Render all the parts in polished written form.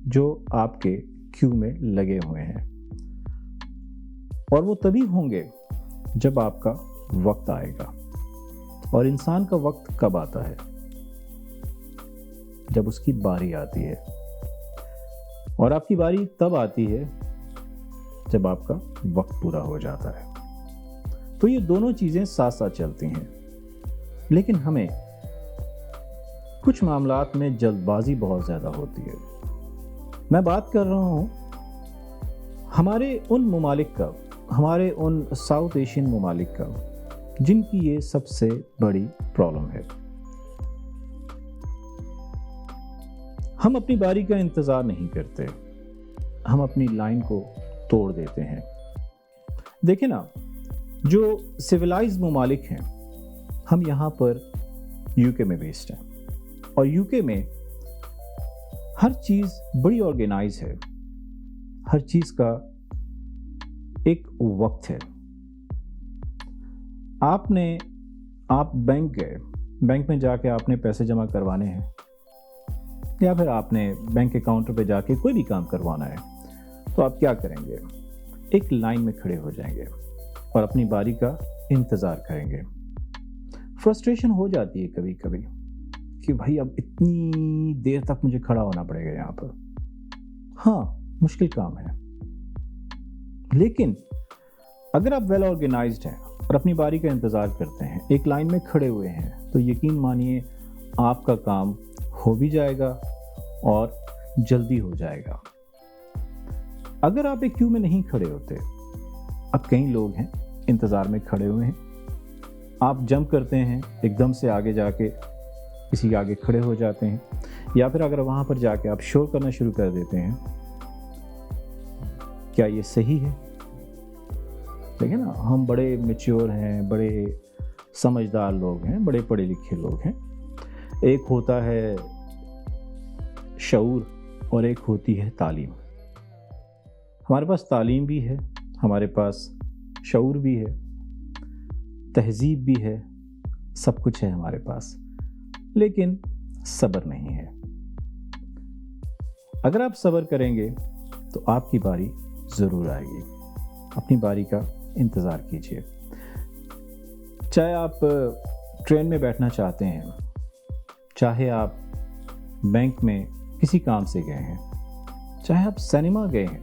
جو آپ کے کیو میں لگے ہوئے ہیں، اور وہ تبھی ہوں گے جب آپ کا وقت آئے گا۔ اور انسان کا وقت کب آتا ہے؟ جب اس کی باری آتی ہے، اور آپ کی باری تب آتی ہے جب آپ کا وقت پورا ہو جاتا ہے۔ تو یہ دونوں چیزیں ساتھ ساتھ چلتی ہیں، لیکن ہمیں کچھ معاملات میں جلد بازی بہت زیادہ ہوتی ہے۔ میں بات کر رہا ہوں ہمارے ان ممالک کا، ہمارے ان ساؤتھ ایشین ممالک کا جن کی یہ سب سے بڑی پرابلم ہے۔ ہم اپنی باری کا انتظار نہیں کرتے، ہم اپنی لائن کو توڑ دیتے ہیں۔ دیکھیں نا، جو سویلائز ممالک ہیں، ہم یہاں پر یو کے میں بیسڈ ہیں، اور یو کے میں ہر چیز بڑی آرگینائز ہے، ہر چیز کا ایک وقت ہے۔ آپ بینک گئے، بینک میں جا کے آپ نے پیسے جمع کروانے ہیں، یا پھر آپ نے بینک کے کاؤنٹر پہ جا کے کوئی بھی کام کروانا ہے، تو آپ کیا کریں گے؟ ایک لائن میں کھڑے ہو جائیں گے اور اپنی باری کا انتظار کریں گے۔ فرسٹریشن ہو جاتی ہے کبھی کبھی کہ بھائی اب اتنی دیر تک مجھے کھڑا ہونا پڑے گا یہاں پر۔ ہاں، مشکل کام ہے، لیکن اگر آپ ویل آرگینائزڈ ہیں اور اپنی باری کا انتظار کرتے ہیں، ایک لائن میں کھڑے ہوئے ہیں، تو یقین مانیے آپ کا کام ہو بھی جائے گا اور جلدی ہو جائے گا۔ اگر آپ ایک کیو میں نہیں کھڑے ہوتے، اب کئی لوگ ہیں انتظار میں کھڑے ہوئے ہیں، آپ جمپ کرتے ہیں، ایک دم سے آگے جا کے کسی کے آگے کھڑے ہو جاتے ہیں، یا پھر اگر وہاں پر جا کے آپ شور کرنا شروع کر دیتے ہیں، کیا یہ صحیح ہے؟ دیکھیں نا، ہم بڑے میچور ہیں، بڑے سمجھدار لوگ ہیں، بڑے پڑھے لکھے لوگ ہیں۔ ایک ہوتا ہے شعور اور ایک ہوتی ہے تعلیم۔ ہمارے پاس تعلیم بھی ہے، ہمارے پاس شعور بھی ہے، تہذیب بھی ہے، سب کچھ ہے ہمارے پاس، لیکن صبر نہیں ہے۔ اگر آپ صبر کریں گے تو آپ کی باری ضرور آئے گی۔ اپنی باری کا انتظار کیجیے۔ چاہے آپ ٹرین میں بیٹھنا چاہتے ہیں، چاہے آپ بینک میں کسی کام سے گئے ہیں، چاہے آپ سینما گئے ہیں،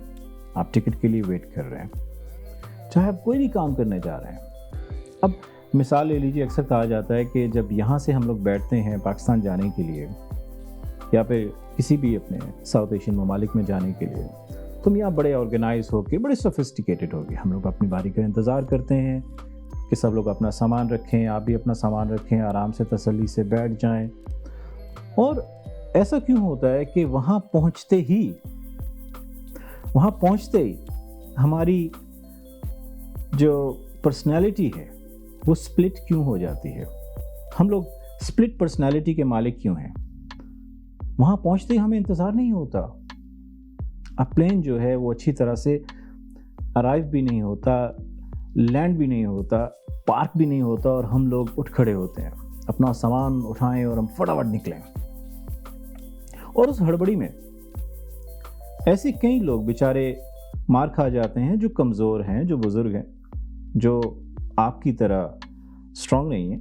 آپ ٹکٹ کے لیے ویٹ کر رہے ہیں، چاہے آپ کوئی بھی کام کرنے جا رہے ہیں۔ اب مثال لے لیجیے، اکثر کہا جاتا ہے کہ جب یہاں سے ہم لوگ بیٹھتے ہیں پاکستان جانے کے لیے، یا پھر کسی بھی اپنے ساؤتھ ایشین ممالک میں جانے کے لیے، تم یہاں بڑے آرگنائز ہو کے، بڑے سوفسٹیکیٹڈ ہو گئے۔ ہم لوگ اپنی باری کا انتظار کرتے ہیں کہ سب لوگ اپنا سامان رکھیں، آپ بھی اپنا سامان رکھیں، آرام سے تسلی سے بیٹھ جائیں۔ اور ایسا کیوں ہوتا ہے کہ وہاں پہنچتے ہی ہماری جو پرسنالٹی ہے وہ سپلٹ کیوں ہو جاتی ہے؟ ہم لوگ سپلٹ پرسنالٹی کے مالک کیوں ہیں؟ وہاں پہنچتے ہی ہمیں انتظار نہیں ہوتا۔ اب پلین جو ہے وہ اچھی طرح سے ارائیو بھی نہیں ہوتا، لینڈ بھی نہیں ہوتا، پارک بھی نہیں ہوتا، اور ہم لوگ اٹھ کھڑے ہوتے ہیں، اپنا سامان اٹھائیں اور ہم فٹافٹ نکلیں۔ اور اس ہڑبڑی میں ایسے کئی لوگ بیچارے مار کھا جاتے ہیں، جو کمزور ہیں، جو بزرگ ہیں، جو آپ کی طرح اسٹرانگ نہیں ہیں،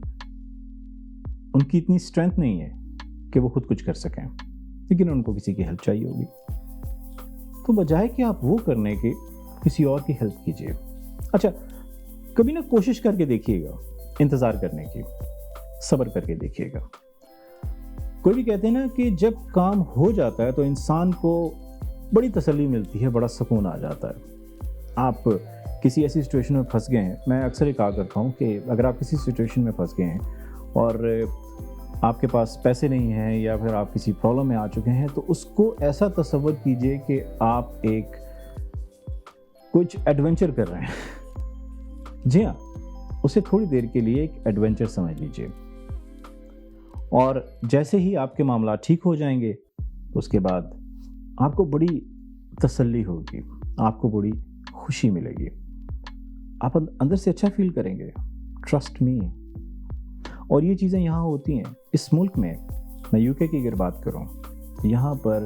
ان کی اتنی اسٹرینتھ نہیں ہے کہ وہ خود کچھ کر سکیں، لیکن ان کو کسی کی ہیلپ چاہیے ہوگی۔ تو بجائے کہ آپ وہ کرنے کے کسی اور کی ہیلپ کیجیے۔ اچھا، کبھی نہ کوشش کر کے دیکھیے گا انتظار کرنے کی، صبر کر کے دیکھیے گا۔ کوئی بھی کہتے ہیں نا کہ جب کام ہو جاتا ہے تو انسان کو بڑی تسلی ملتی ہے، بڑا سکون آ جاتا ہے۔ آپ کسی ایسی سچویشن میں پھنس گئے ہیں، میں اکثر یہ کہا کرتا ہوں کہ اگر آپ کسی سچویشن میں پھنس گئے ہیں اور آپ کے پاس پیسے نہیں ہیں، یا پھر آپ کسی پرابلم میں آ چکے ہیں، تو اس کو ایسا تصور کیجئے کہ آپ کچھ ایڈونچر کر رہے ہیں۔ جی ہاں، اسے تھوڑی دیر کے لیے ایک ایڈونچر سمجھ لیجئے، اور جیسے ہی آپ کے معاملات ٹھیک ہو جائیں گے تو اس کے بعد آپ کو بڑی تسلی ہوگی، آپ کو بڑی خوشی ملے گی، آپ اندر سے اچھا فیل کریں گے، ٹرسٹ می۔ اور یہ چیزیں یہاں ہوتی ہیں اس ملک میں یو کے کی اگر بات کروں، یہاں پر